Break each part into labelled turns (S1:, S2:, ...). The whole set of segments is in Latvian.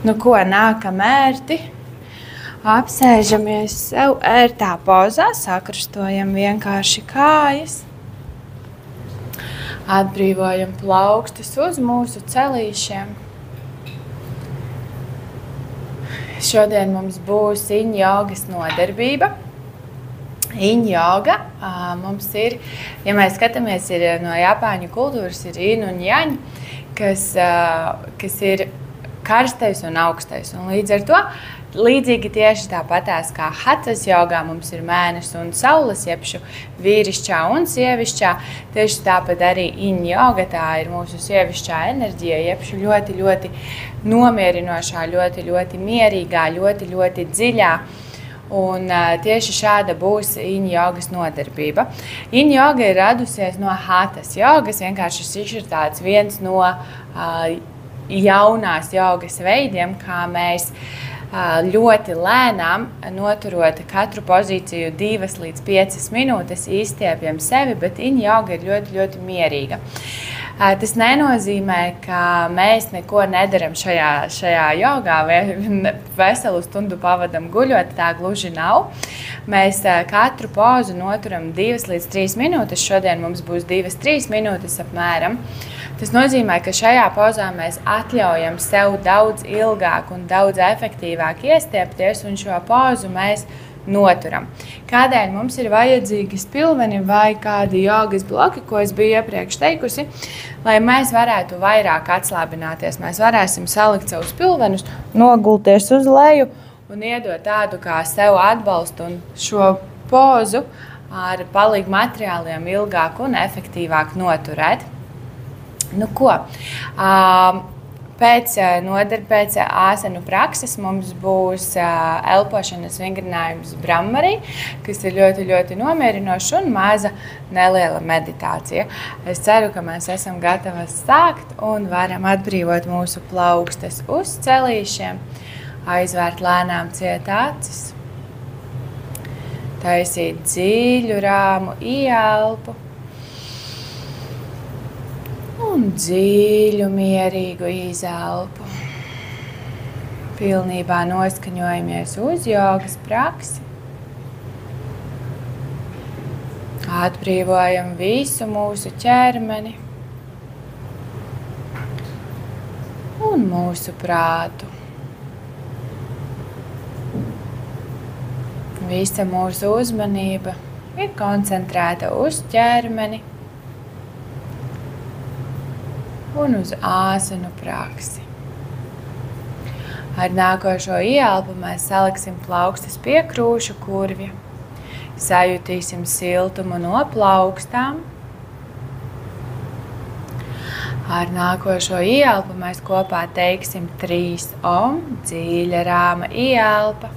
S1: Nu ko, nākam ērti. Apsēžamies sev ērtā pozā, sakrustojam vienkārši kājas. Atbrīvojam plaukstus uz mūsu celīšiem. Šodien mums būs iņjogas nodarbība. Iņjoga mums ir, ja mēs skatāmies, ir no japāņu kultūras, ir in un jaņ, kas ir karstais un augstais. Un līdz ar to līdzīgi tieši tāpatās kā hatas jogā mums ir mēnesis un saules, jebšu vīrišķā un sievišķā. Tieši tāpat arī iņjoga, tā ir mūsu sievišķā enerģija, jebšu ļoti, ļoti nomierinošā, ļoti, ļoti mierīgā, ļoti, ļoti dziļā. Un tieši šāda būs iņjogas nodarbība. Iņjoga ir radusies no hatas jogas, vienkārši šis ir tāds viens no jaunās jogas veidiem, kā mēs ļoti lēnām, noturot katru pozīciju 2 līdz 5 minūtes, izstiepjam sevi, bet iņjoga ir ļoti, ļoti mierīga. Tas nenozīmē, ka mēs neko nedaram šajā jogā, veselu stundu pavadam guļot, tā gluži nav. Mēs katru pozu noturam 2 līdz 3 minūtes, šodien mums būs 2-3 minūtes apmēram. Tas nozīmē, ka šajā pozā mēs atļaujam sev daudz ilgāk un daudz efektīvāk iestiepties, un šo pozu mēs noturam. Kādēļ mums ir vajadzīgi spilveni vai kādi jogas bloki, ko es biju iepriekš teikusi, lai mēs varētu vairāk atslābināties. Mēs varēsim salikt savus spilvenus, nogulties uz leju un iedot tādu kā sev atbalstu un šo pozu ar palīgu materiāliem ilgāk un efektīvāk noturēt. Nu ko, pēc āsanu prakses mums būs elpošanas vingrinājums Brahmarī, kas ir ļoti, ļoti nomierinošs un maza neliela meditācija. Es ceru, ka mēs esam gatavas sākt un varam atbrīvot mūsu plaukstes uz celīšiem, aizvērt lēnām ciet acis, taisīt dziļu, rāmu ieelpu. Un dziļu, mierīgu izelpu. Pilnībā noskaņojamies uz jogas praksi. Atbrīvojam visu mūsu ķermeni un mūsu prātu. Visa mūsu uzmanība ir koncentrēta uz ķermeni un uz āsanu praksi. Ar nākošo ieelpu mēs saliksim plaukstas pie krūšu kurvja. Sajutīsim siltumu no plaukstām. Ar nākošo ieelpu mēs kopā teiksim 3 om, dziļa rāma ieelpa.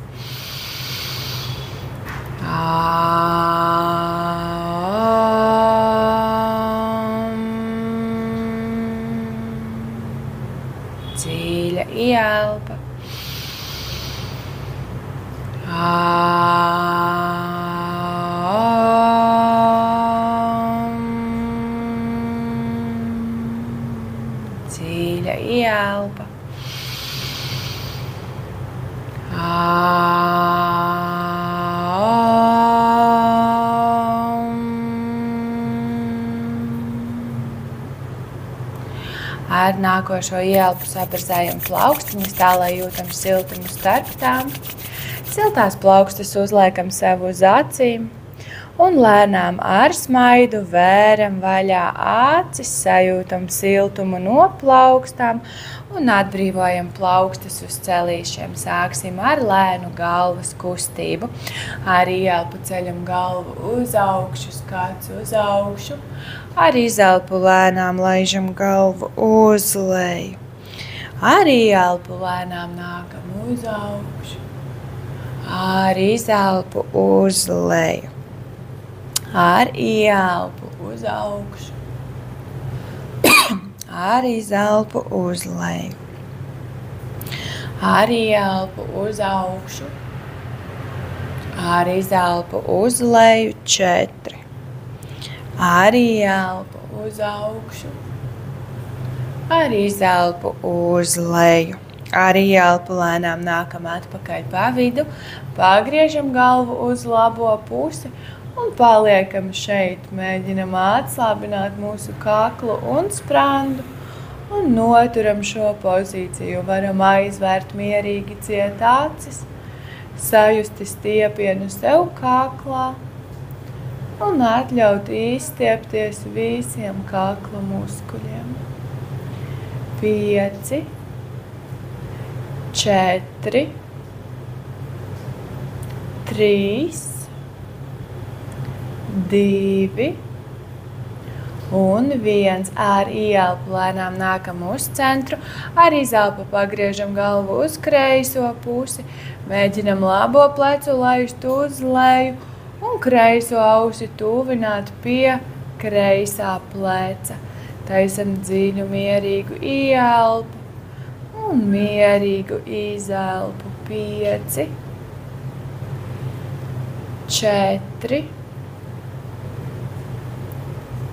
S1: Dziļa ieelpa. Dziļa ieelpa. Ar nākošo ieelpu sabarzējam plaukstiņas tā, lai jūtam siltumu starp tām. Siltās plaukstas uzliekam sev uz acīm un lēnām ar smaidu vēram vaļā acis, sajūtam siltumu no plaukstām un atbrīvojam plaukstas uz celīšiem. Sāksim ar lēnu galvas kustību. Ar ieelpu ceļam galvu uz augšu, skats uz augšu. Ar izelpu lēnām laižam galvu uz leju. Ar ieelpu lēnām nākam uz augšu. Ar izelpu uz leju. Ar ieelpu uz augšu. Ar izelpu uz leju. Ar ieelpu uz augšu. Ar izelpu uz leju 4. Ar ieelpu uz augšu. Ar izelpu uz leju. Ar ieelpu lēnām nākam atpakaļ pa vidu, pagriežam galvu uz labo pusi un paliekam šeit. Mēģinam atslābināt mūsu kaklu un sprandu un noturam šo pozīciju. Varam aizvērt mierīgi ciet acis, sajusti stiepienu sev kaklā un atļaut izstiepties visiem kakla muskuļiem. 5, 4, 3, 2 un 1. Ar ieelpu lēnām nākam uz centru, ar izelpu pagriežam galvu uz kreiso pusi, mēģinam labo plecu laist uz leju un kreiso ausi tuvināt pie kreisā pleca. Taisam dziļu, mierīgu ieelpu un mierīgu izelpu. 5, 4,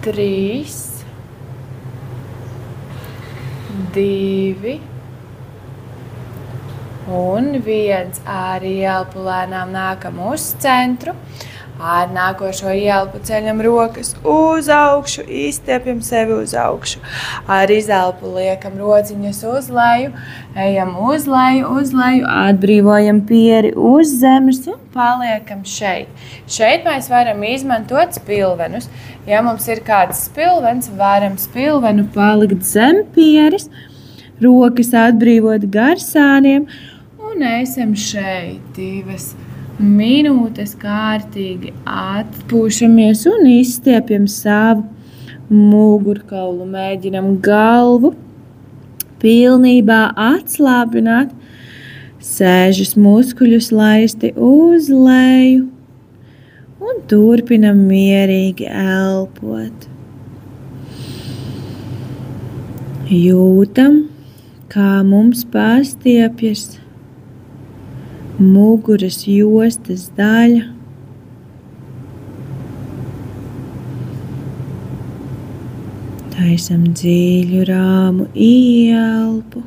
S1: 3, 2 un 1. Ar ieelpu lēnām nākam uz centru. Ar nākošo ieelpu ceļam rokas uz augšu, izstiepjam sevi uz augšu. Ar izelpu liekam rociņas uz leju, ejam uz leju, atbrīvojam pieri uz zemes un paliekam šeit. Šeit mēs varam izmantot spilvenus. Ja mums ir kāds spilvens, varam spilvenu palikt zem pieris, rokas atbrīvot gar sāniem un esam šeit 2 minūtes kārtīgi atpūšamies un izstiepjam savu mugurkaulu. Mēģinam galvu pilnībā atslābināt, sēžas muskuļus laisti uz leju un turpinam mierīgi elpot. Jūtam, kā mums pastiepjas muguras jostas daļa. Taisam dziļu, rāmu ieelpu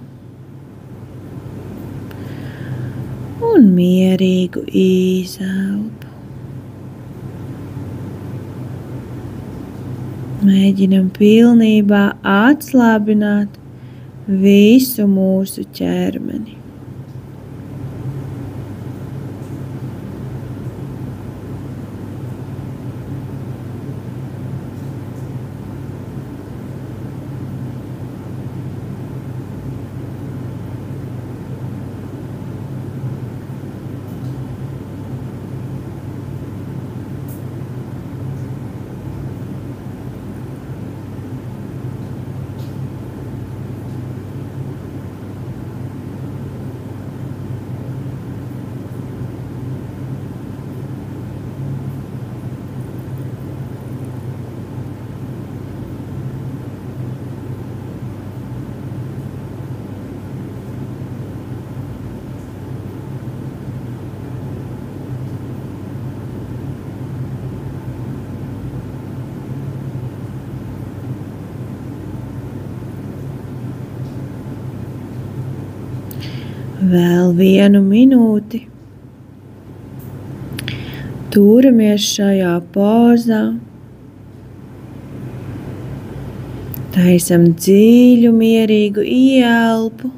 S1: un mierīgu izelpu. Mēģinam pilnībā atslābināt visu mūsu ķermeni. Vēl 1 minūti. Turamies šajā pozā. Taisam dziļu, mierīgu ieelpu.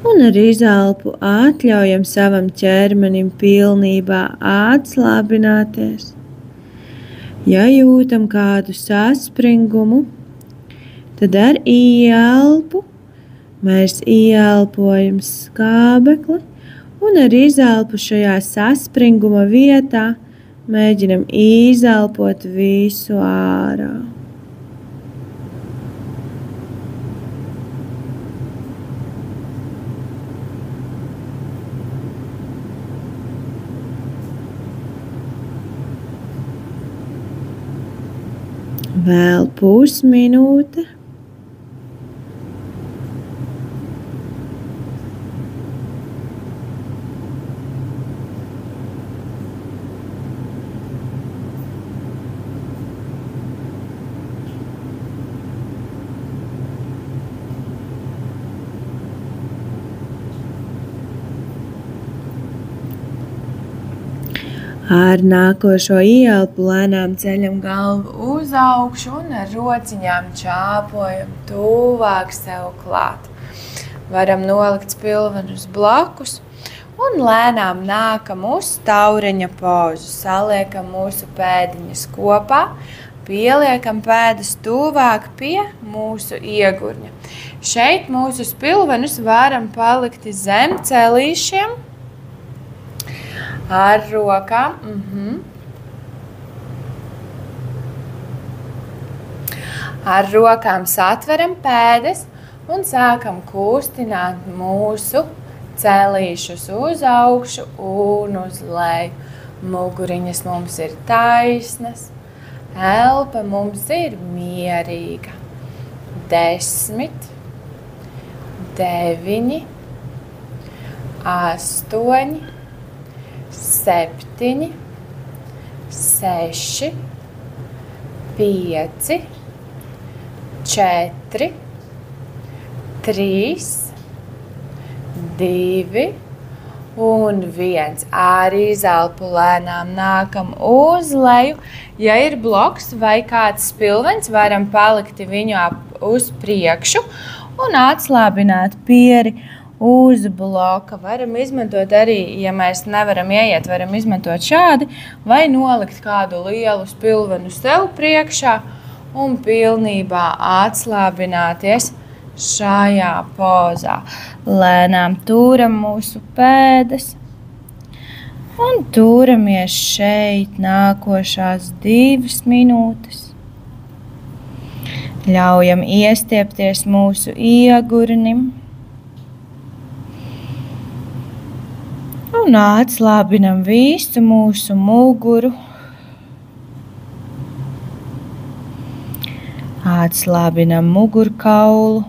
S1: Un ar izelpu atļaujam savam ķermenim pilnībā atslābināties. Ja jūtam kādu saspringumu, tad ar ieelpu mēs ieelpojam skābekli un ar izelpu šajā saspringuma vietā mēģinam izelpot visu ārā. Vēl pusminūte. Ar nākošo ieelpu lēnām ceļam galvu uz augšu un ar rociņām čāpojam tuvāk sev klāt. Varam nolikt spilvenus blakus un lēnām nākam uz taureņa pozu. Saliekam mūsu pēdiņas kopā, pieliekam pēdas tuvāk pie mūsu iegurņa. Šeit mūsu spilvenus varam palikt zem celīšiem. Ar rokām. Ar rokām satveram pēdas un sākam kustināt mūsu celīšus uz augšu un uz leju. Muguriņas mums ir taisnas, elpa mums ir mierīga. 10, 9, 8, 7, 6, 5, 4, 3, 2 un 1. Arī izelpu lēnām nākam uz leju. Ja ir bloks vai kāds spilvens, varam palikt viņu uz priekšu un atslābināt pieri uz bloka. Varam izmantot arī, ja mēs nevaram ieiet, varam izmantot šādi vai nolikt kādu lielu spilvenu sev priekšā un pilnībā atslābināties šajā pozā. Lēnām turam mūsu pēdas un turamies šeit nākošās 2 minūtes. Ļaujam iestiepties mūsu iegurnim. Un atslābinam visu mūsu muguru. Atslābinam mugurkaulu.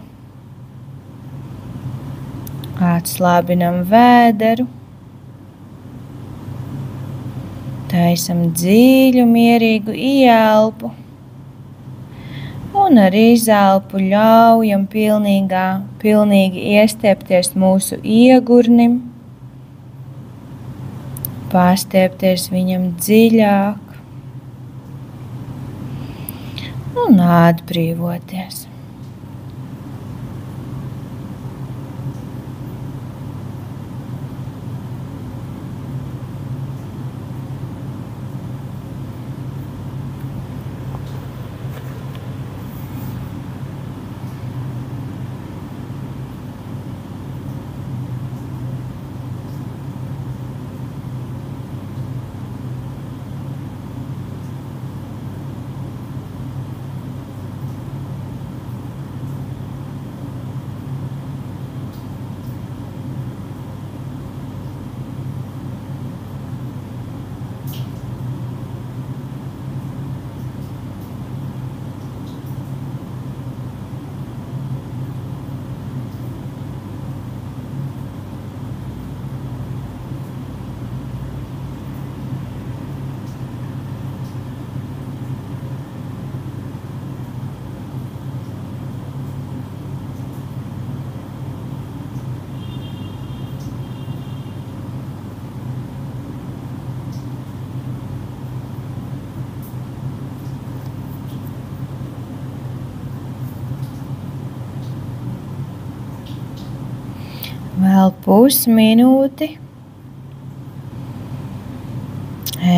S1: Atslābinam vēderu. Taisam dziļu, mierīgu ieelpu. Un ar izelpu ļaujam pilnīgi iestiepties mūsu iegurnim. Pastiepties viņam dziļāk un atbrīvoties. Vēl pusminūti.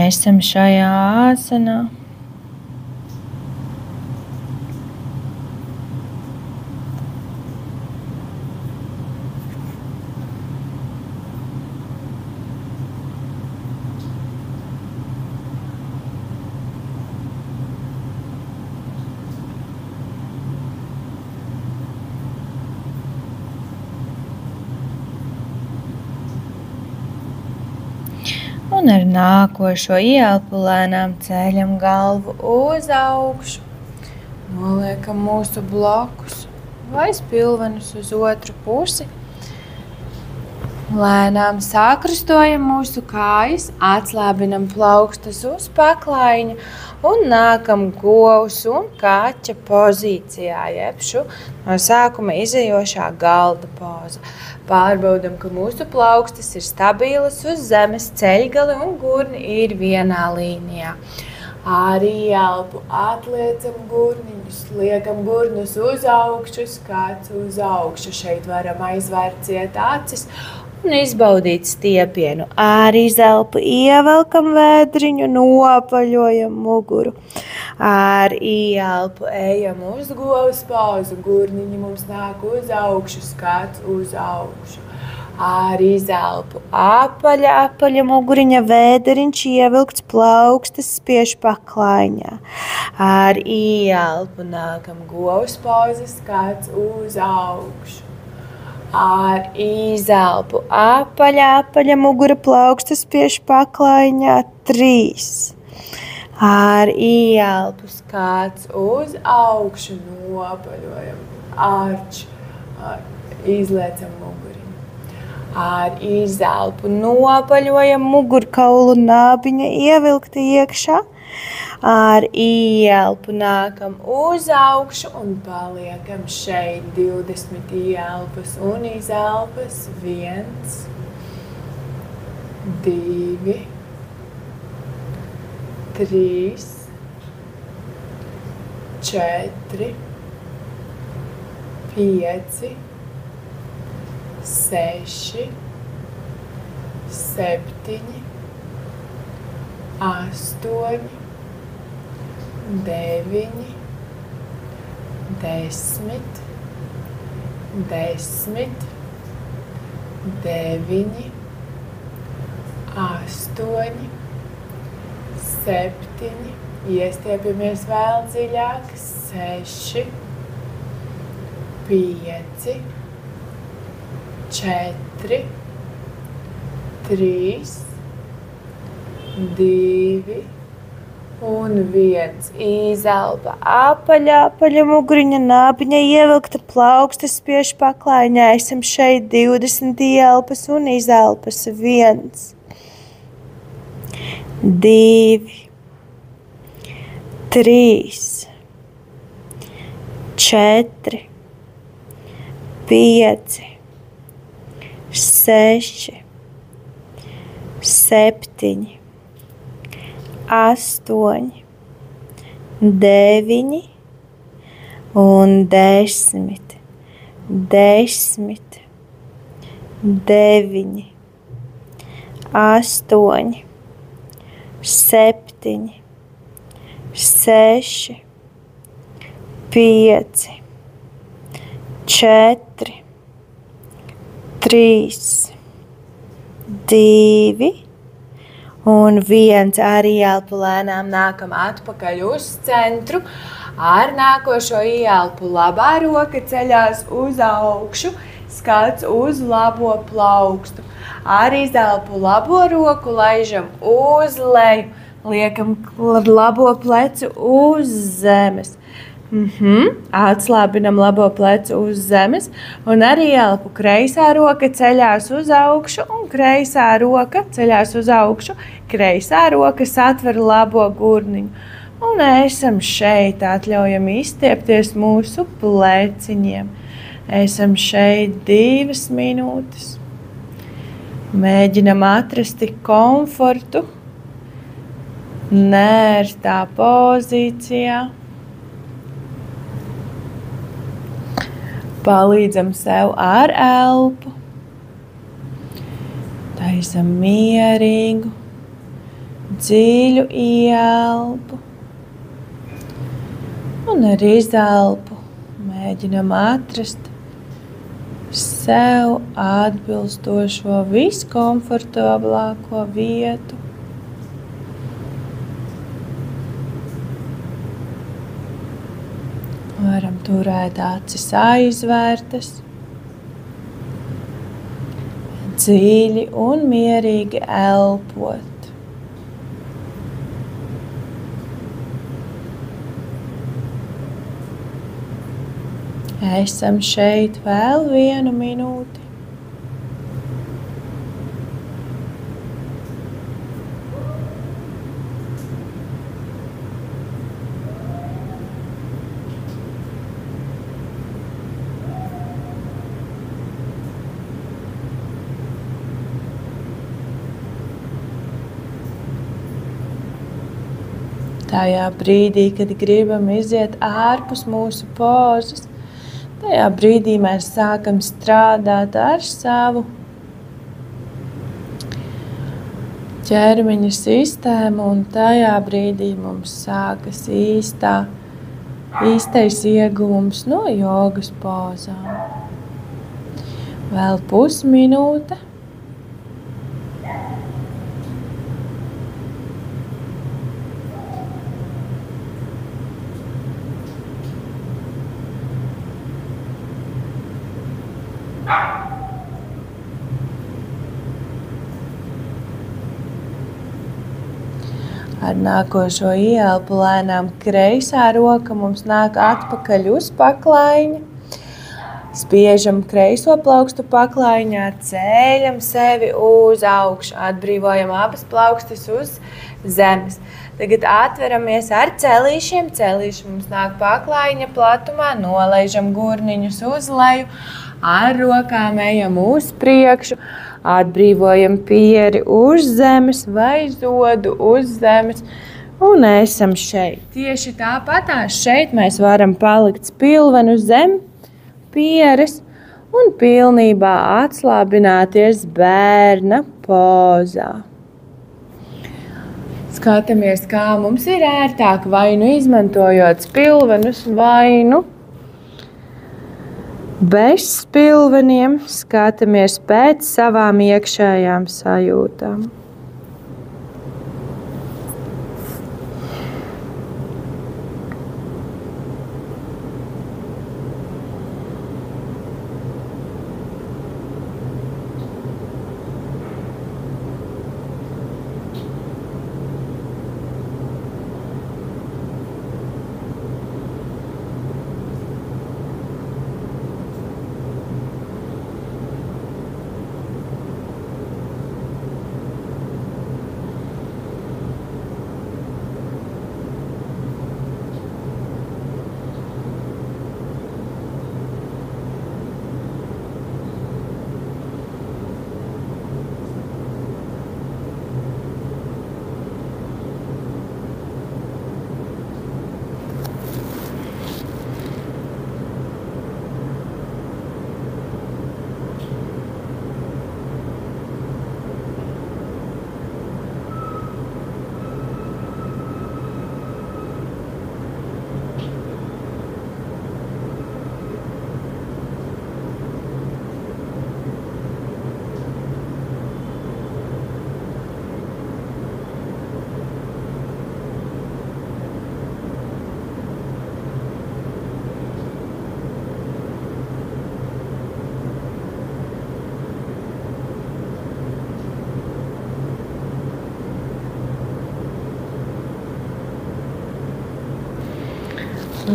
S1: Esam šajā āsanā. Un ar nākošo ieelpu lēnām ceļam galvu uz augšu. Noliekam mūsu blokus vai spilvenus uz otru pusi. Lēnām sakrustojam mūsu kājas, atslābinam plaukstas uz paklaiņa un nākam govs un kaķa pozīcijā, jeb šo no sākuma izejošā galda poza. Pārbaudam, ka mūsu plaukstas ir stabilas uz zemes, ceļgali un gurni ir vienā līnijā. Arī elpu atliecam gurniņus, liekam gurnus uz augšu, skats uz augšu. Šeit varam aizvērt ciet acis un izbaudīt stiepienu. Arī zelpu ievelkam vēdriņu, nopaļojam muguru. Arī elpu ejam uz govs pauzu, gurniņi mums nāk uz augšu, skats uz augšu. Arī zelpu apaļa muguriņa, vēderiņš ievilkts, plaukstas spiež paklaiņā. Ar ieelpu nākam govs pauzes, skats uz augšu. Ar izelpu apaļa mugura, plaukstas spiež paklaiņā, 3. Ar ieelpu skats uz augšu, nopaļojam, izliecam muguru. Ar izelpu nopaļojam mugurkaulu, nābiņa ievilkta iekšā. Ar ielpu nākam uz augšu un paliekam šeit 20 ielpas un izelpas. 1, 2, 3, 4, 5, 6, 7, 8, 9, 10, 10, 9, 8, 7, iestiepamies vēl dziļāk, 6, 5, 4, 3, 2 un 1. Izelpa apaļa muguriņa, nābiņa ievilkta, plaukstas spiež paklaiņā. Esam šeit 20 ielpas un izelpas. 1, 2, 3, 4, 5, 6, 7, 8, 9 un 10, 10, 9, 8, 7, 6, 5, 4, 3, 2 un 1. Ar ieelpu lēnām nākam atpakaļ uz centru. Ar nākošo ieelpu labā roka ceļās uz augšu, skats uz labo plaukstu. Ar izelpu labo roku laižam uz leju, liekam labo plecu uz zemes. Atslābinam labo plecu uz zemes un ar ieelpu kreisā roka ceļās uz augšu un kreisā roka ceļās uz augšu, kreisā roka satver labo gurniņu. Un esam šeit, atļaujam izstiepties mūsu pleciņiem. Esam šeit 2 minūtes. Mēģinam atrast komfortu, nērtā pozīcijā. Palīdzam sev ar elpu. Taisam mierīgu, dziļu ieelpu. Un ar izelpu mēģinam atrast sev atbilstošo viskomfortablāko vietu. Varam turēt acis aizvērtas, dziļi un mierīgi elpot. Esam šeit vēl 1 minūti. Tajā brīdī, kad gribam iziet ārpus mūsu pozas, tajā brīdī mēs sākam strādāt ar savu ķermeņa sistēmu, un tajā brīdī mums sākas īstais ieguvums no jogas pozām. Vēl pusminūte. Ar nākošo ieelpu lēnām kreisā roka mums nāk atpakaļ uz paklaiņa. Spiežam kreiso plaukstu paklaiņā, ceļam sevi uz augšu, atbrīvojam abas plaukstas uz zemes. Tagad atveramies ar celīšiem. Celīši mums nāk paklaiņa platumā, nolaižam gurniņus uz leju, ar rokām ejam uz priekšu. Atbrīvojam pieri uz zemes vai zodu uz zemes un esam šeit. Tieši tāpatās šeit mēs varam palikt spilvenu zem pieres un pilnībā atslābināties bērna pozā. Skatāmies, kā mums ir ērtāk, vai nu izmantojot spilvenus, vai nu bez spilveniem, skatāmies pēc savām iekšējām sajūtām.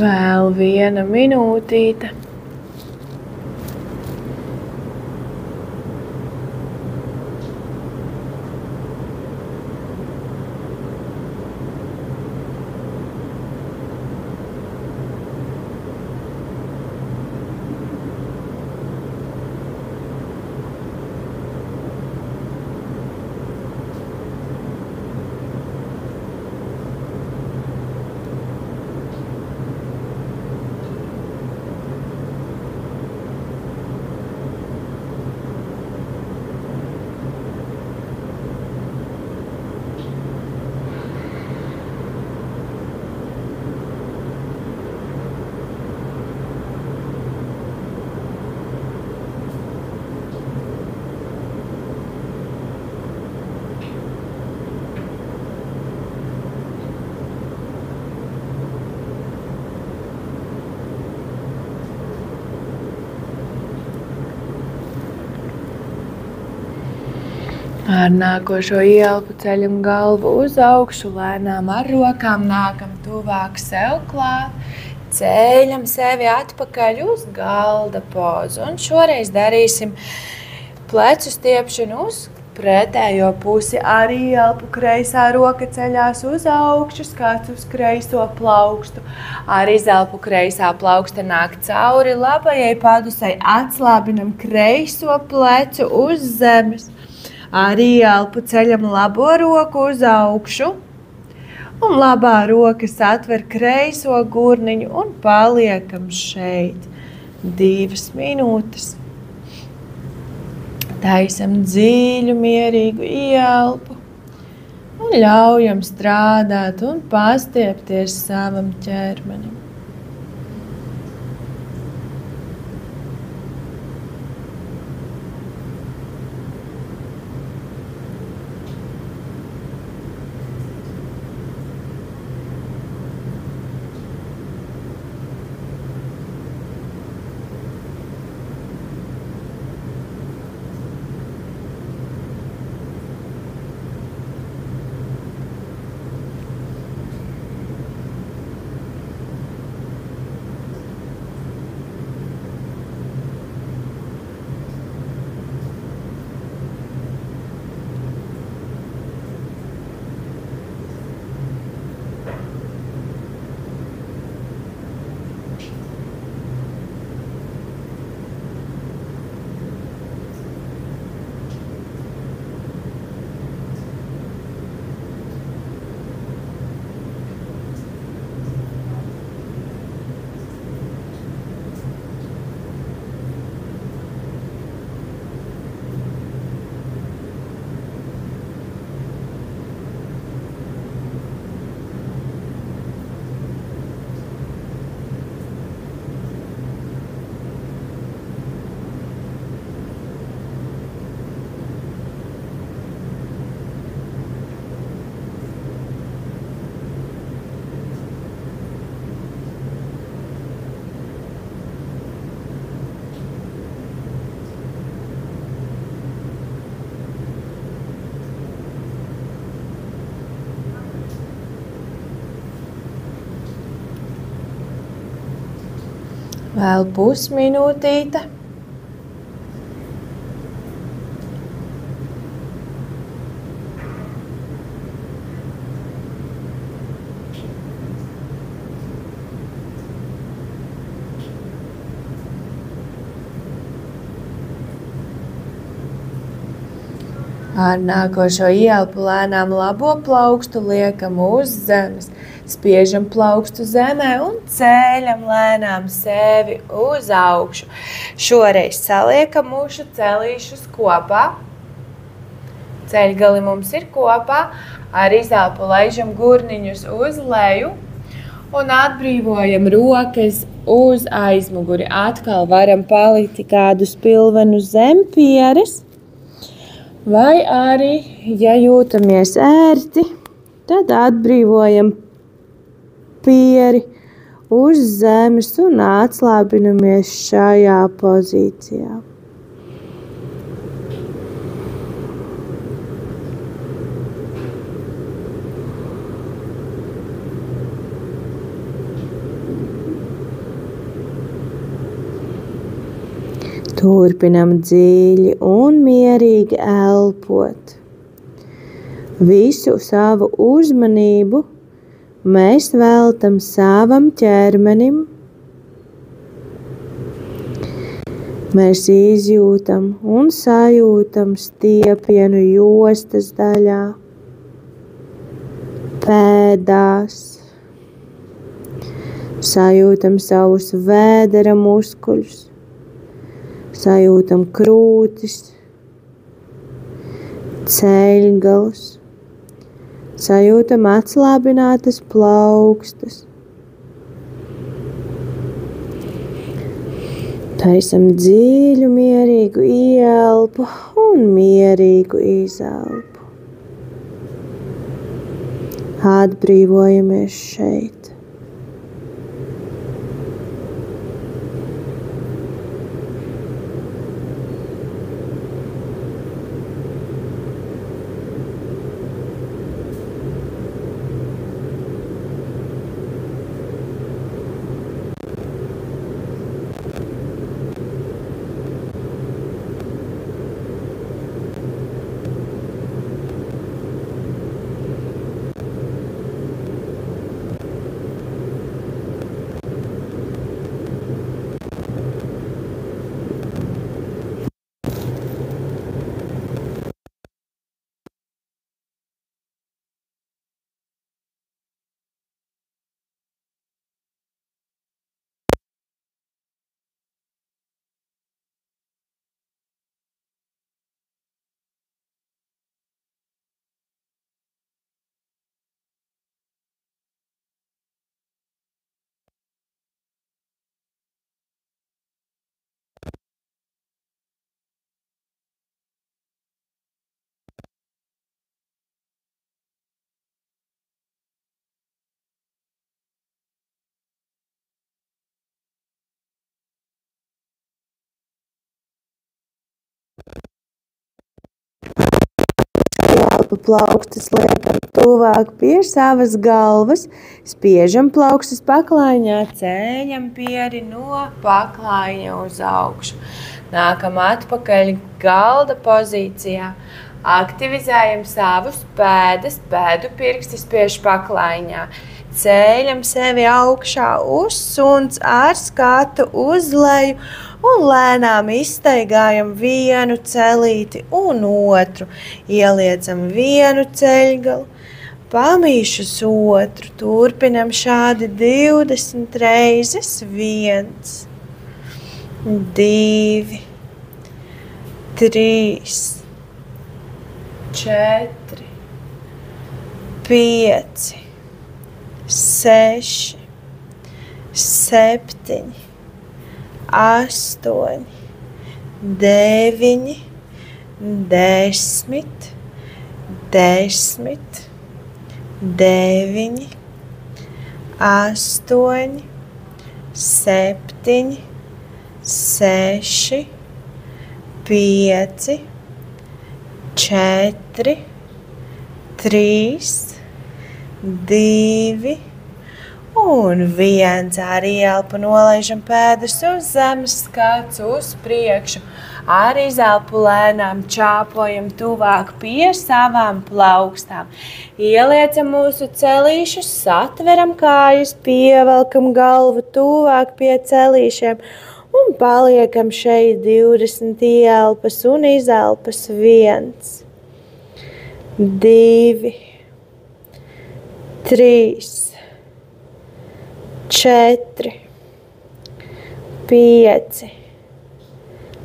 S1: Vēl viena minūtīte. Ar nākošo ielpu ceļam galvu uz augšu, lēnām ar rokām nākam tuvāk sev klāt, ceļam sevi atpakaļ uz galda pozu. Un šoreiz darīsim plecu stiepšanu uz pretējo pusi. Ar ielpu kreisā roka ceļās uz augšu, skats uz kreiso plaukstu. Ar izelpu kreisā plauksta nāk cauri labajai padusei, atslābinam kreiso plecu uz zemes. Ar ielpu ceļam labo roku uz augšu
S2: Un labā roka satver kreiso gurniņu un paliekam šeit 2 minūtes. Taisam dziļu, mierīgu ieelpu un ļaujam strādāt un pastiepties savam ķermenim. Vēl pusminūtīte. Ar nākošo ieelpu lēnām labo plaukstu liekam uz zemes, spiežam plaukstu zemē un ceļam lēnām sevi uz augšu. Šoreiz saliekam mūsu celīšus kopā. Ceļgali mums ir kopā, ar izelpu laižam gurniņus uz leju un atbrīvojam rokas uz aizmuguri. Atkal varam palikt kādu spilvenu zem pieres. Vai arī, ja jūtamies ērti, tad atbrīvojam pieri uz zemes un atslābinamies šajā pozīcijā. Turpinam dziļi un mierīgi elpot. Visu savu uzmanību mēs veltam savam ķermenim. Mēs izjūtam un sajūtam stiepienu jostas daļā, pēdās. Sajūtam savus vēdera muskuļus. Sajūtam krūtis, ceļgalus, sajūtam atslābinātas plaukstas. Taisam dziļu, mierīgu ieelpu un mierīgu izelpu. Atbrīvojamies šeit. Ielpu plaukstus liekam tuvāk pie savas galvas, spiežam plaukstus paklaiņā, ceļam pieri no paklaiņa uz augšu. Nākam atpakaļ galda pozīcijā. Aktivizējam savus pēdas, pēdu pirksti spiež paklaiņā. Ceļam sevi augšā uz suns ar skatu uz leju un lēnām izstaigājam vienu celīti un otru. Ieliecam vienu ceļgalu, pamīšus otru. Turpinam šādi 20 reizes. 1, 2, 3, 4, 5, 6, 7, 8, 9, 10, 10, 9, 8, 7, 6, 5, 4, 3, 2 un 1. Ar ielpu nolaižam pēdas uz zemes, skats uz priekšu. Ar izelpu lēnām čāpojam tuvāk pie savām plaukstām. Ieliecam mūsu celīšus, satveram kājas, pievelkam galvu tuvāk pie celīšiem un paliekam šeit 20 ielpas un izelpas. 1, 2, 3, 4, 5,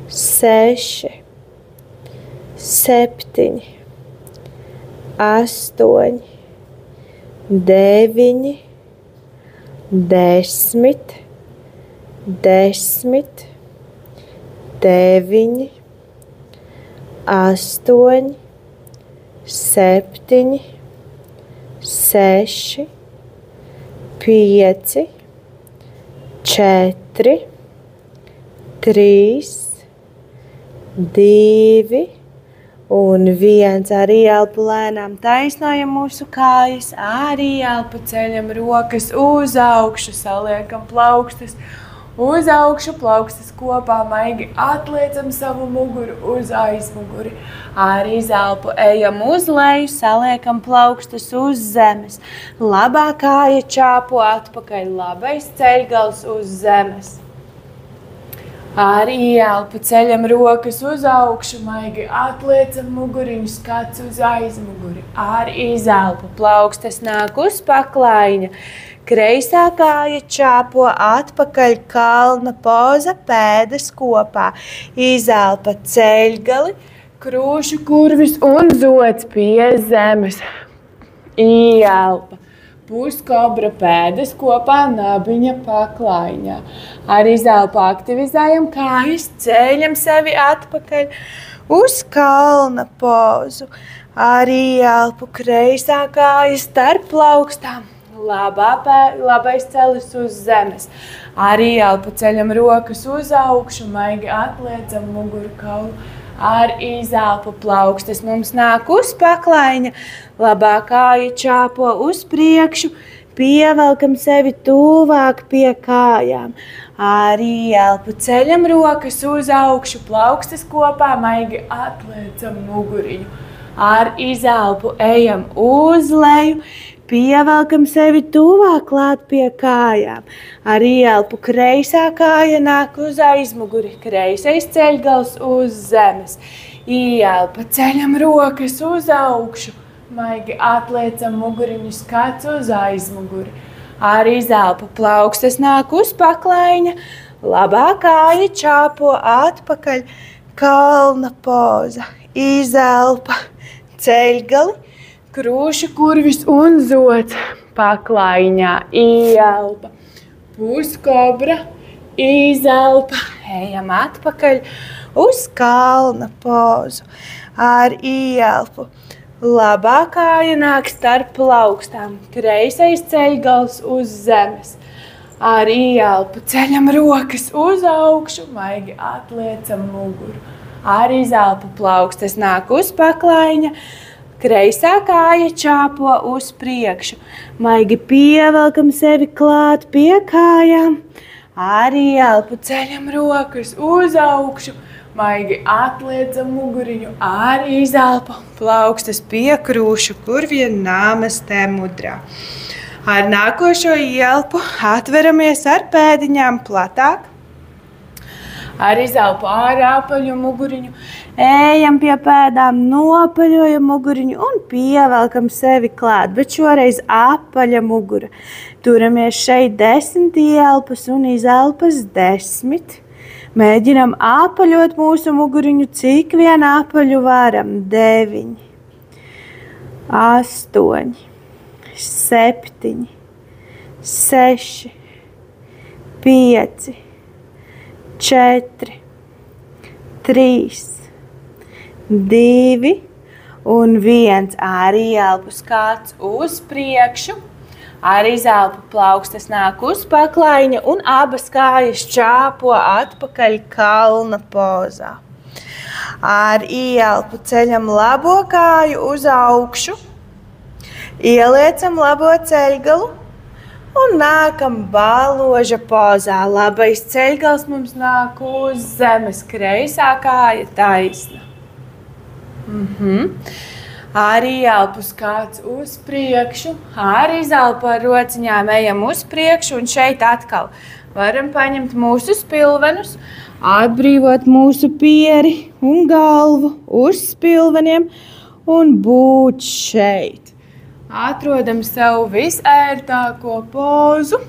S2: 6, 7, 8, 9, 10, 10, 9, 8, 7, 6, 5, 4, 3, 2 un 1. Ar ielpu lēnām taisnojam mūsu kājas, ar ielpu ceļam rokas uz augšu, saliekam plaukstus uz augšu, plaukstus kopā, maigi atliecam savu muguru uz aizmuguri. Ar izelpu ejam uz leju, saliekam plaukstus uz zemes. Labā kāja čāpo atpakaļ, labais ceļgals uz zemes. Ar ielpu ceļam rokas uz augšu, maigi atliecam muguriņu, skats uz aizmuguri. Ar izelpu plaukstas nāk uz paklaiņa. Kreisā kāja čāpo atpakaļ, kalna poza, pēdas kopā. Izelpa ceļgali, krūšu kurvis un zods pie zemes. Ielpa. Puskobra pēdas kopā, nabiņa paklaiņā. Ar izelpu aktivizējam kājas, ceļam sevi atpakaļ uz kalna pozu. Ar ielpu kreisā kāja starp plaukstām. Labais celis uz zemes. Ar ielpu ceļam rokas uz augšu, maigi atliecam muguru kaulu. Ar izelpu plaukstas mums nāk uz paklaiņa. Labā kāja čāpo uz priekšu, pievelkam sevi tuvāk pie kājām. Ar ielpu ceļam rokas uz augšu, plaukstas kopā, maigi atliecam muguriņu. Ar izelpu ejam uz leju, pievelkam sevi tuvāk klāt pie kājām. Ar ielpu kreisā kāja nāk uz aizmuguri, kreisais ceļgals uz zemes. Ielpa, ceļam rokas uz augšu, maigi atliecam muguriņu, skats uz aizmuguri. Ar izelpu plaukstas nāk uz paklaiņa, labā kāja čāpo atpakaļ, kalna poza. Izelpa, ceļgali, krūšu kurvis un zods paklaiņā. Ielpa, puskobra, izelpa. Ejam atpakaļ uz kalna pozu. Ar ielpu. Labā kāja nāk starp plaukstām. Kreisais ceļgals uz zemes. Ar ielpu ceļam rokas uz augšu, maigi atliecam muguru. Ar izelpu plaukstas nāk uz paklaiņa. Kreisā kāja čāpo uz priekšu. Maigi pievelkam sevi klāt pie kājām. Ar ielpu ceļam rokas uz augšu. Maigi atliecam muguriņu, ar izelpu plaukstas pie krūšu, kur vien nāmastē mudrā. Ar nākošo ielpu atveramies ar pēdiņām platāk. Ar izelpu ārā apaļu muguriņu, ejam pie pēdām, nopaļojam muguriņu un pievelkam sevi klāt, bet šoreiz apaļa mugura. Turamies šeit 10 ielpas un izelpas 10. Mēģinam apaļot mūsu muguriņu, cik vien apaļu varam. 9, 8, 7, 6, 5, 4, 3, 2 un 1. Ar ielpu skats uz priekšu. Ar izelpu plaukstas nāk uz paklaiņa un abas kājas čāpo atpakaļ kalna pozā. Ar ielpu ceļam labo kāju uz augšu, ieliecam labo ceļgalu un nākam baloža pozā. Labais ceļgals mums nāk uz zemes, kreisā kāja taisna. Ar ielpu skats uz priekšu, ar izelpu ar rociņām ejam uz priekšu un šeit atkal varam paņemt mūsu spilvenus, atbrīvot mūsu pieri un galvu uz spilveniem un būt šeit. Atrodam sev visērtāko pozu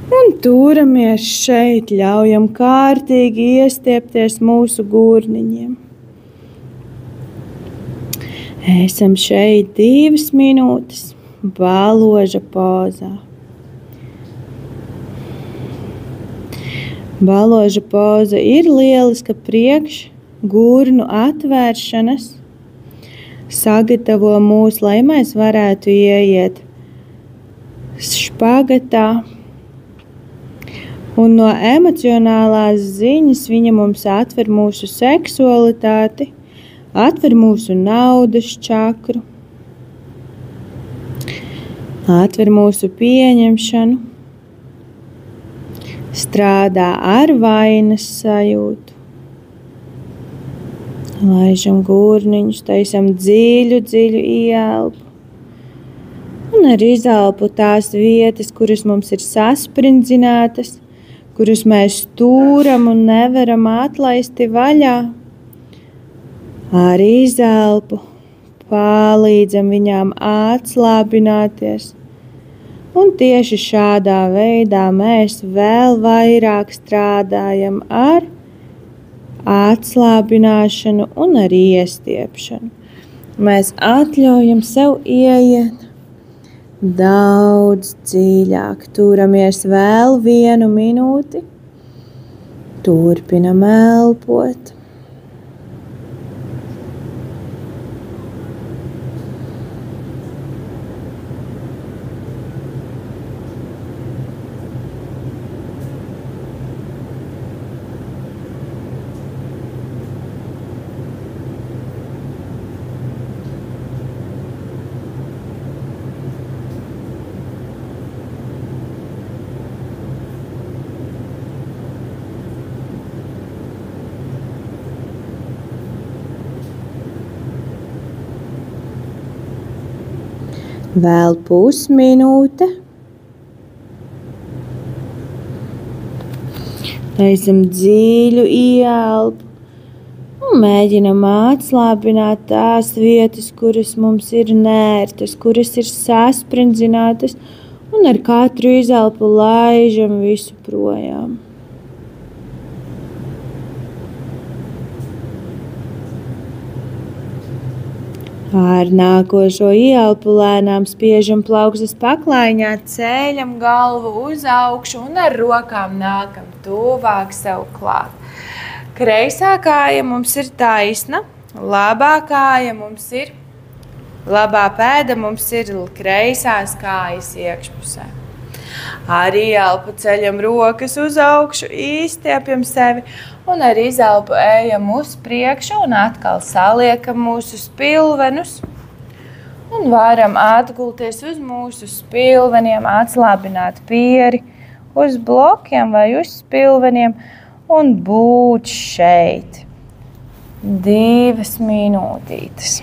S2: un turamies šeit, ļaujam kārtīgi iestiepties mūsu gurniņiem. Esam šeit 2 minūtes baloža pozā. Baloža poza ir lieliska priekš gurnu atvēršanas. Sagatavo mūs, lai mēs varētu ieiet špagatā. Un no emocionālās ziņas viņa mums atver mūsu seksualitāti. Atver mūsu naudas čakru, atver mūsu pieņemšanu, strādā ar vainas sajūtu. Laižam gurniņus, taisam dziļu ielpu. Un ar izelpu tās vietas, kuras mums ir sasprindzinātas, kurus mēs turam un nevaram atlaisti vaļā. Ar izelpu palīdzam viņām atslābināties. Un tieši šādā veidā mēs vēl vairāk strādājam ar atslābināšanu un ar iestiepšanu. Mēs atļaujam sev ieiet daudz dziļāk. Turamies vēl 1 minūti. Turpinam elpot. Vēl pusminūte. Taisam dziļu ielpu un mēģinam atslābināt tās vietas, kuras mums ir nērtas, kuras ir sasprindzinātas, un ar katru izelpu laižam visu projām. Ar nākošo ielpu lēnām spiežam plaukstas paklaiņā, ceļam galvu uz augšu un ar rokām nākam tuvāk sev klāt. Kreisā kāja mums ir taisna, labā kāja mums ir, labā pēda mums ir kreisās kājas iekšpusē. Ar ielpu ceļam rokas uz augšu, izstiepjam sevi Un ar izelpu ejam uz priekšu un atkal saliekam mūsu spilvenus. Un varam atgulties uz mūsu spilveniem, atslābināt pieri uz blokiem vai uz spilveniem un būt šeit 2 minūtītes.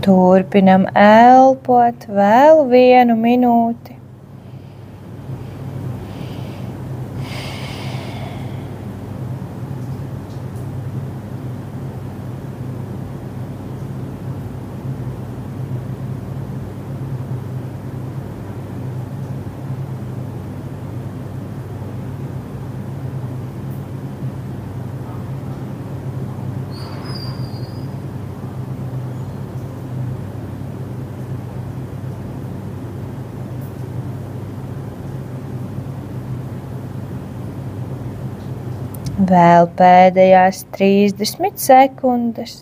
S2: Turpinam elpot vēl 1 minūti. Vēl pēdējās 30 sekundes.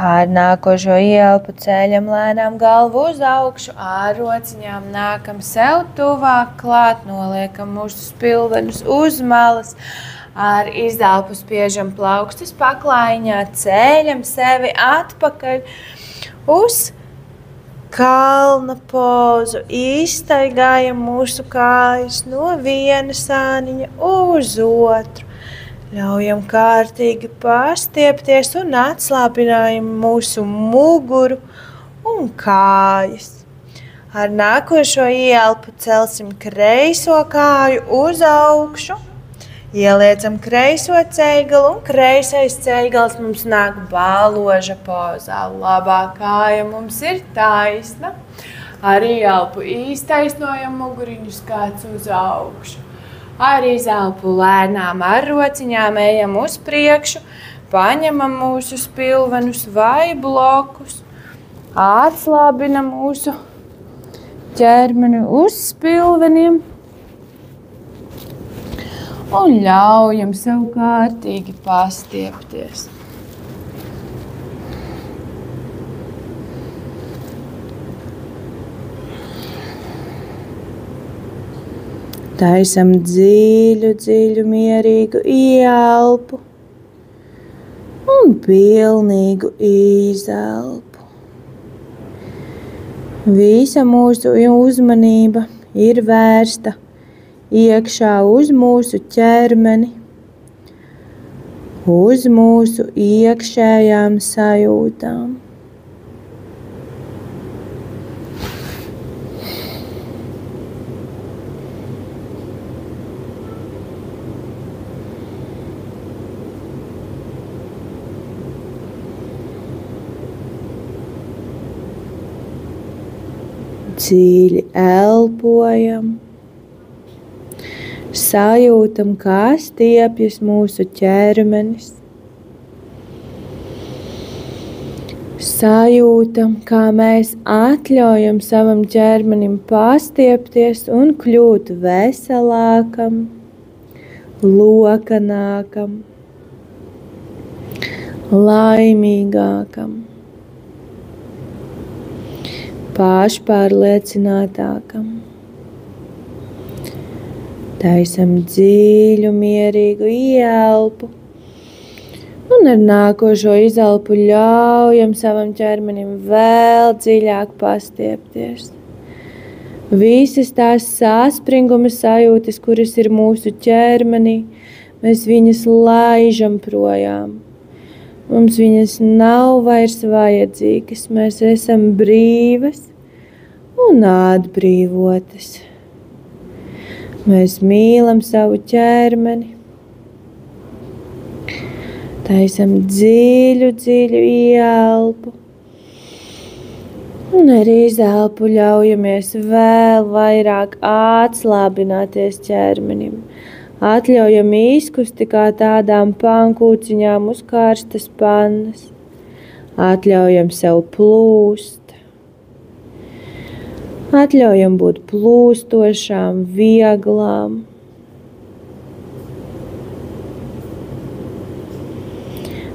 S2: Ar nākošo ielpu ceļam lēnām galvu uz augšu, ar rociņām nākam sev tuvāk klāt, noliekam mūsu spilvenus uz malas, ar izelpu spiežam plaukstus paklājiņā, ceļam sevi atpakaļ uz kalna pozu, izstaigājam mūsu kājas no viena sāniņa uz otru. Ļaujam kārtīgi pastiepties un atslābinājam mūsu muguru un kājas. Ar nākošo ielpu celsim kreiso kāju uz augšu, ieliecam kreiso ceļgalu un kreisais ceļgals mums nāk baloža pozā. Labā kāja mums ir taisna, ar ielpu īstaisnojam muguriņus kāds uz augšu. Ar izelpu lēnām ar rociņām ejam uz priekšu, paņemam mūsu spilvenus vai blokus, atslābinam mūsu ķermeni uz spilveniem un ļaujam sev kārtīgi pastiepties. Taisam dziļu, dziļu, mierīgu ielpu un pilnīgu izelpu. Visa mūsu uzmanība ir vērsta iekšā uz mūsu ķermeni, uz mūsu iekšējām sajūtām. Dziļi elpojam, sajūtam, kā stiepjas mūsu ķermenis. sajūtam, kā mēs atļaujam savam ķermenim pastiepties un kļūt veselākam, lokanākam, laimīgākam, pašpārliecinātākam. Taisam dziļu, mierīgu ieelpu. Un ar nākošo izelpu ļaujam savam ķermenim vēl dziļāk pastiepties. Visas tās saspringuma sajūtas, kuras ir mūsu ķermenī, mēs viņas laižam projām. Mums viņas nav vairs vajadzīgas. Mēs esam brīvas un atbrīvotas. Mēs mīlam savu ķermeni. Taisam dziļu, dziļu ieelpu. Un ar izelpu ļaujamies vēl vairāk atslābināties ķermenim. Atļaujam izkusti kā tādām pankūciņām uz karstas pannas. Atļaujam sev plūst. Atļaujam būt plūstošām, vieglām.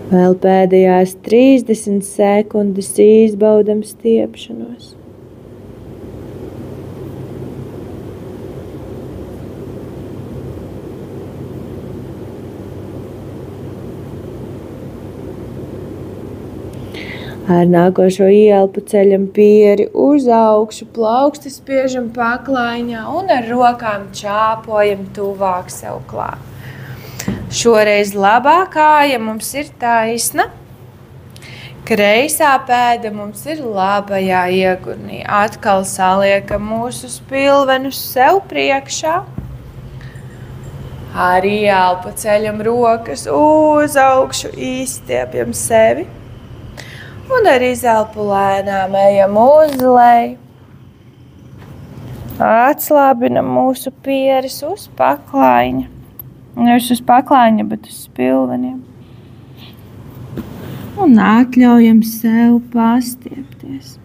S2: Vēl pēdējās 30 sekundes izbaudam stiepšanos. Ar nākošo ielpu ceļam pieri uz augšu, plaukstas spiežam paklaiņā un ar rokām čāpojam tuvāk sev klāt. Šoreiz labā kāja mums ir taisna, kreisā pēda mums ir labajā iegurnī. Atkal saliekam mūsu spilvenus sev priekšā. Ar ielpu ceļam rokas uz augšu, izstiepjam sevi. Un ar izelpu lēnām ejam uz leju. Atslābinam mūsu pieris uz paklaiņa. Nevis uz paklaiņa, bet uz spilveniem. Un atļaujam sev pastiepties.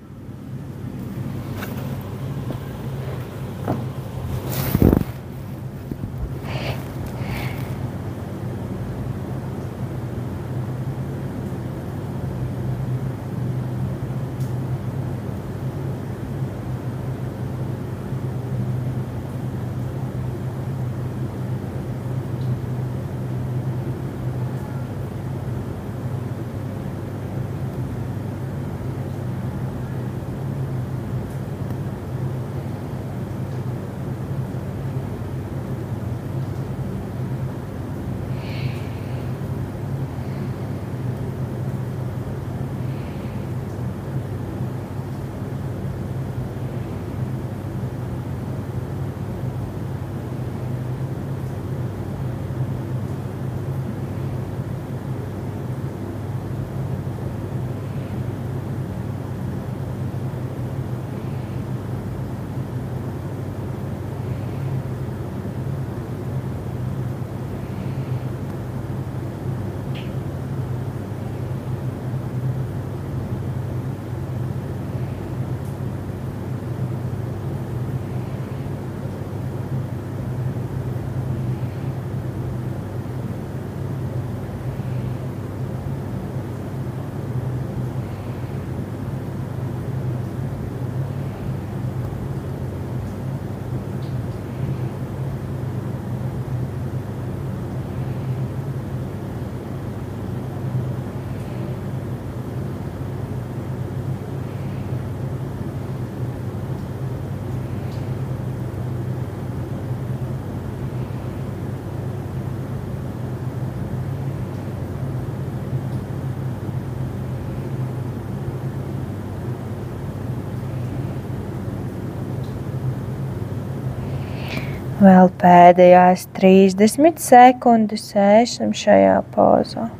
S2: Vēl pēdējās 30 sekundes ēšam šajā pozā.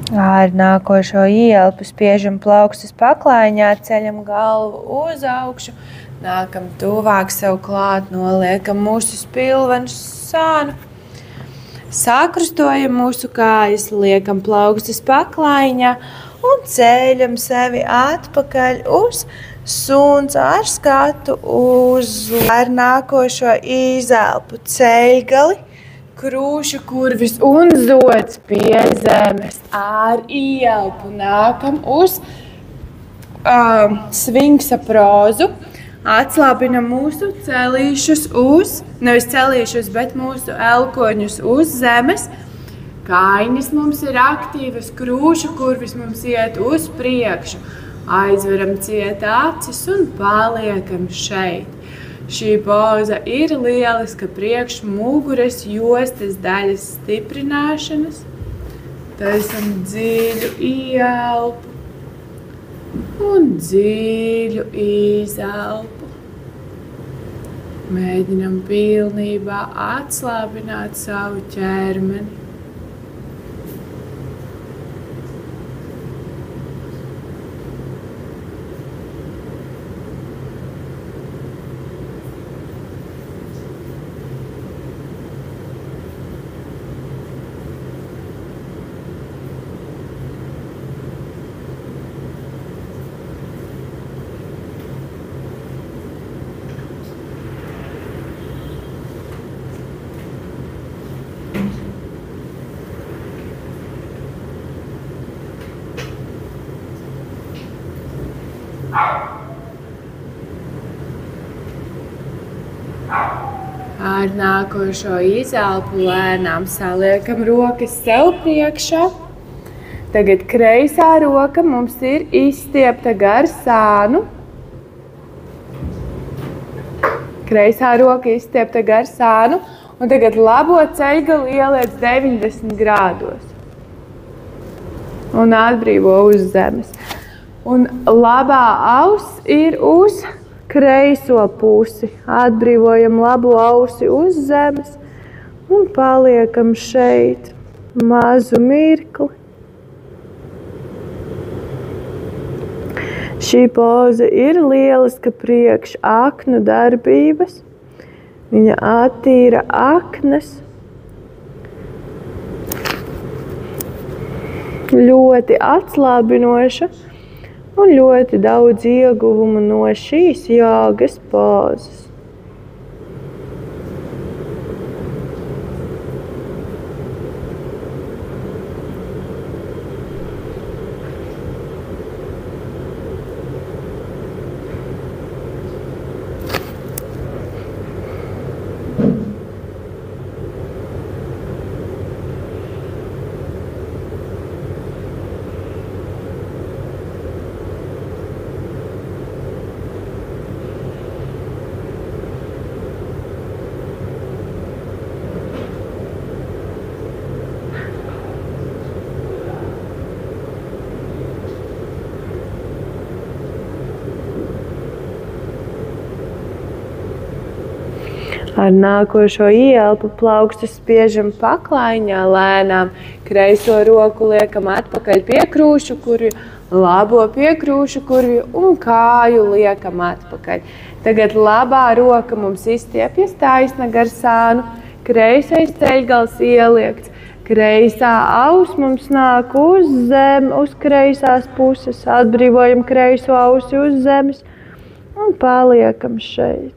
S2: Ar nākošo ieelpu spiežam plaukstus paklaiņā, ceļam galvu uz augšu, nākam tuvāk sev klāt, noliekam mūsu spilvenu sānu. Sakrustojam mūsu kājas, liekam plaukstus paklaiņā un ceļam sevi atpakaļ uz suns ar skatu uz ar nākošo izelpu ceļgali. Krūšu kurvis un zods pie zemes ar ieelpu nākam uz sfinksa prozu. Atslābinam mūsu celīšus nevis celīšus, bet mūsu elkoņus uz zemes. Kaiņas mums ir aktīvas, krūšu kurvis mums iet uz priekšu. Aizveram ciet acis un paliekam šeit. Šī poza ir lieliska priekš muguras jostas daļas stiprināšanas. Taisam dziļu ieelpu un dziļu izelpu. Mēģinam pilnībā atslābināt savu ķermeni. Ar nākošo izelpu lēnām saliekam rokas sev priekšā. Tagad kreisā roka mums ir izstiepta gar sānu. Kreisā roka izstiepta gar sānu. Un tagad labo ceļgali ieliec 90 grādos. Un atbrīvo uz zemes. Un labā auss ir uz kreiso pusi. Atbrīvojam labo ausi uz zemes un paliekam šeit mazu mirkli. Šī poza ir lieliska priekš aknu darbības. Viņa attīra aknas. Ļoti atslābinoša. Un ļoti daudz ieguvumu no šīs jogas pozas. Ar nākošo ieelpu plaukstus spiežam paklaiņā lēnām. Kreiso roku liekam atpakaļ pie krūšu kurvju, labo pie krūšu kurvju un kāju liekam atpakaļ. Tagad labā roka mums izstiepjas taisna gar sānu, kreisais ceļgals ieliekts. Kreisā aus mums nāk uz zemi, uz kreisās puses. Atbrīvojam kreiso ausi uz zemes un paliekam šeit.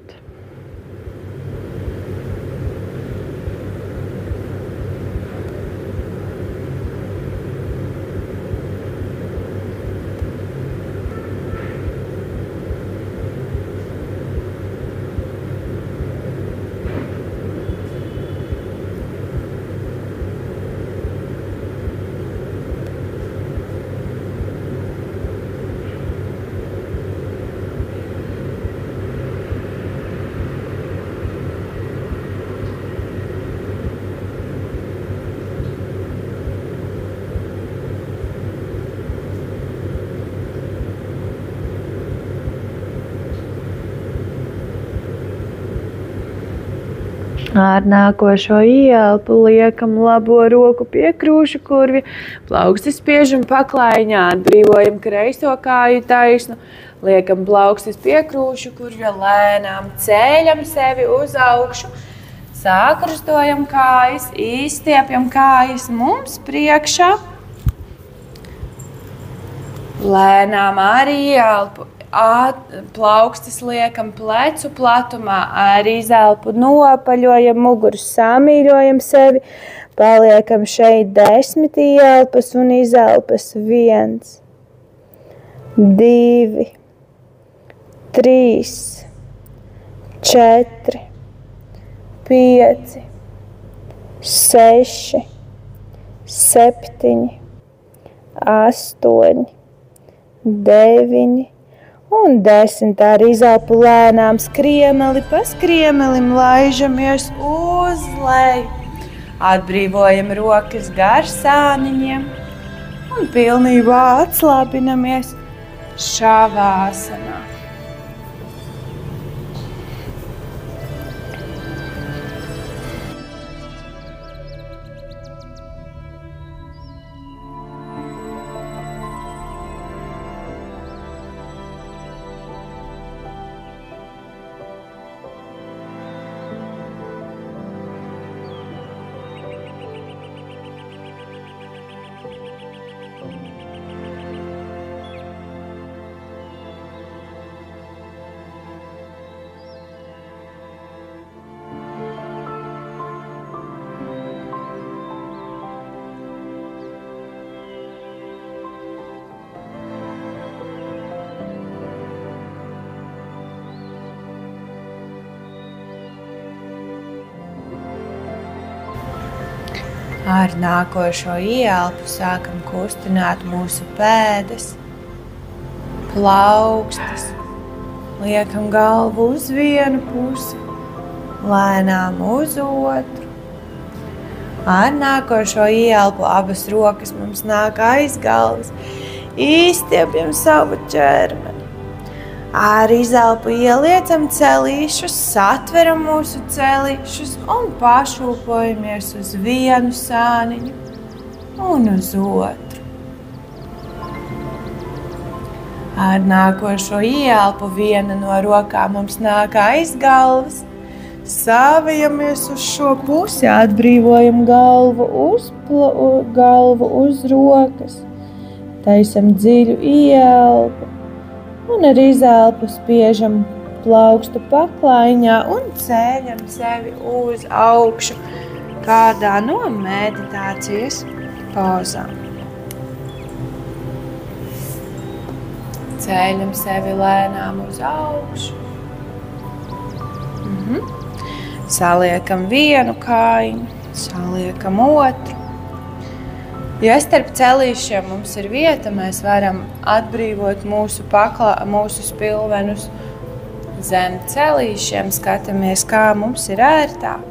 S2: Ar nākošo ieelpu liekam labo roku pie krūšu kurvja, plaukstis spiežam paklaiņā, atbrīvojam kreiso kāju taisnu, liekam plaukstis pie krūšu kurvja, lēnām ceļam sevi uz augšu, sākrustojam kājas, izstiepjam kājas mums priekšā, lēnām arī ieelpu. Plaukstis liekam plecu platumā, arī izelpu nopaļojam muguru, samīļojam sevi, paliekam šeit 10 ielpas un izelpas 1, 2, 3, 4, 5, 6, 7, 8, 9, un 10 ar izelpu lēnām skriemeli pa skriemelim laižamies uz leju. Atbrīvojam rokas gar sāniņiem un pilnībā atslābinamies šavāsanā. Ar nākošo ieelpu sākam kustināt mūsu pēdas, plaukstas, liekam galvu uz vienu pusi, lēnām uz otru. Ar nākošo ieelpu abas rokas mums nāk aiz galvas, izstiepjam savu ķermeni. Ar izelpu ieliecam celīšus, satveram mūsu celīšus un pašūpojamies uz vienu sāniņu un uz otru. Ar nākošo ieelpu viena no rokām mums nāk aiz galvas, sāvajamies uz šo pusi, atbrīvojam galvu uz rokas, taisam dziļu ieelpu. Un ar izelpu spiežam plaukstu paklaiņā un ceļam sevi uz augšu kādā no meditācijas pozām. Ceļam sevi lēnām uz augšu. Saliekam vienu kājiņu, saliekam otru. Ja starp celīšiem mums ir vieta, mēs varam atbrīvot mūsu spilvenus zem celīšiem, skatāmies, kā mums ir ērtāk.